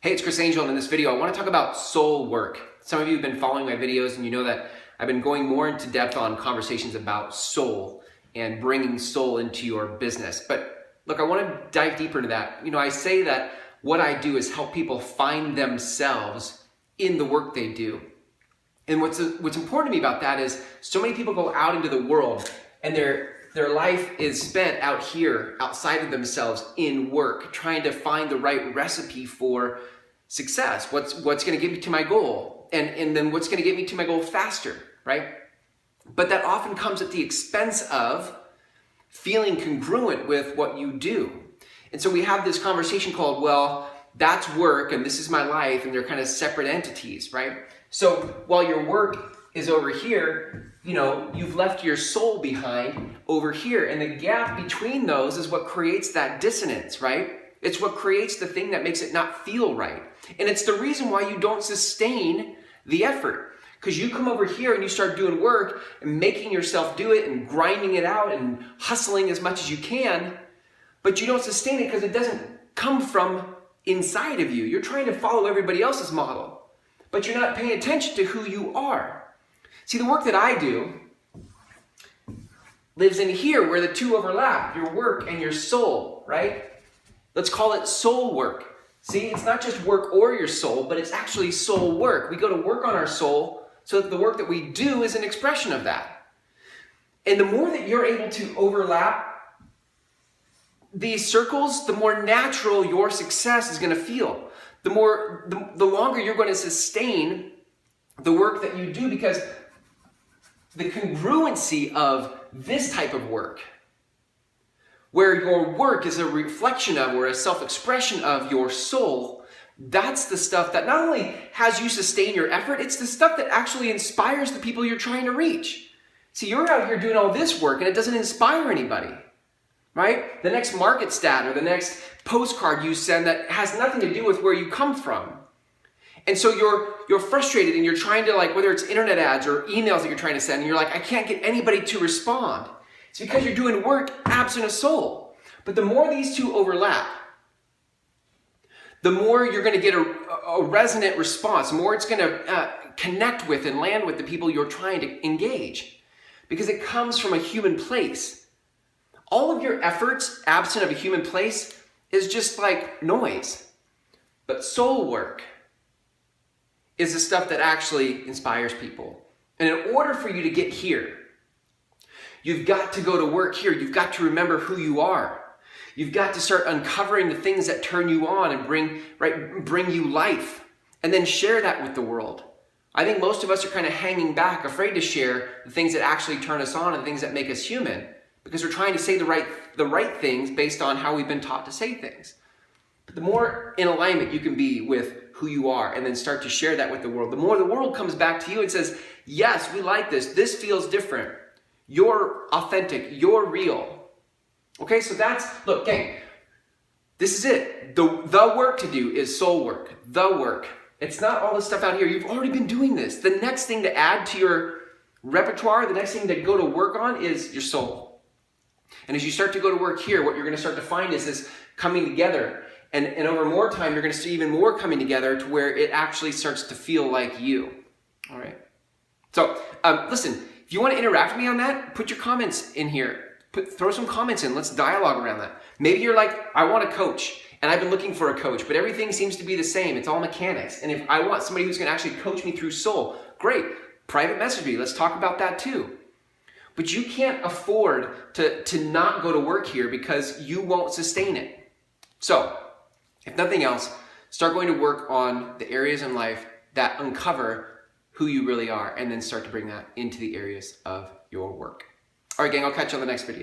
Hey, it's Chris Angel, and in this video I want to talk about soul work. Some of you have been following my videos and you know that I've been going more into depth on conversations about soul and bringing soul into your business. But look, I want to dive deeper into that. I say that what I do is help people find themselves in the work they do. And what's important to me about that is so many people go out into the world and their life is spent out here, outside of themselves, in work, trying to find the right recipe for success. What's going to get me to my goal? And then what's going to get me to my goal faster, right? But that often comes at the expense of feeling congruent with what you do. And so we have this conversation called, well, that's work and this is my life, and they're kind of separate entities, right? So while your work is over here, you've left your soul behind over here. And the gap between those is what creates that dissonance, right? It's what creates the thing that makes it not feel right. And it's the reason why you don't sustain the effort. Because you come over here and you start doing work and making yourself do it and grinding it out and hustling as much as you can, but you don't sustain it because it doesn't come from inside of you. You're trying to follow everybody else's model, but you're not paying attention to who you are. See, the work that I do lives in here where the two overlap, your work and your soul, right? Let's call it soul work. See, it's not just work or your soul, but it's actually soul work. We go to work on our soul so that the work that we do is an expression of that. And the more that you're able to overlap these circles, the more natural your success is going to feel. The longer you're going to sustain the work that you do, because the congruency of this type of work, where your work is a reflection of or a self-expression of your soul, that's the stuff that not only has you sustain your effort, it's the stuff that actually inspires the people you're trying to reach. See, you're out here doing all this work and it doesn't inspire anybody, right? The next market stat or the next postcard you send that has nothing to do with where you come from. And so you're frustrated and you're trying to, whether it's internet ads or emails that you're trying to send, and you're like, I can't get anybody to respond. It's because you're doing work absent of soul. But the more these two overlap, the more you're going to get a resonant response, the more it's going to connect with and land with the people you're trying to engage. Because it comes from a human place. All of your efforts absent of a human place is just like noise. But soul work is the stuff that actually inspires people. And in order for you to get here, you've got to go to work here. You've got to remember who you are. You've got to start uncovering the things that turn you on and bring you life, and then share that with the world. I think most of us are kind of hanging back, afraid to share the things that actually turn us on and the things that make us human, because we're trying to say the right things based on how we've been taught to say things. But the more in alignment you can be with who you are and then start to share that with the world, the more the world comes back to you and says, yes, we like this. This feels different. You're authentic. You're real. Okay, so look, gang, this is it. The work to do is soul work. The work. It's not all this stuff out here. You've already been doing this. The next thing to add to your repertoire, the next thing to go to work on is your soul. And as you start to go to work here, what you're going to start to find is this coming together. And over more time, you're going to see even more coming together to where it actually starts to feel like you. All right. So listen, if you want to interact with me on that, put your comments in here. Throw some comments in. Let's dialogue around that. Maybe you're like, I want a coach, and I've been looking for a coach, but everything seems to be the same. It's all mechanics. And if I want somebody who's going to actually coach me through soul, great. Private message me. Let's talk about that too. But you can't afford to not go to work here because you won't sustain it. So, if nothing else, start going to work on the areas in life that uncover who you really are, and then start to bring that into the areas of your work. All right, gang, I'll catch you on the next video.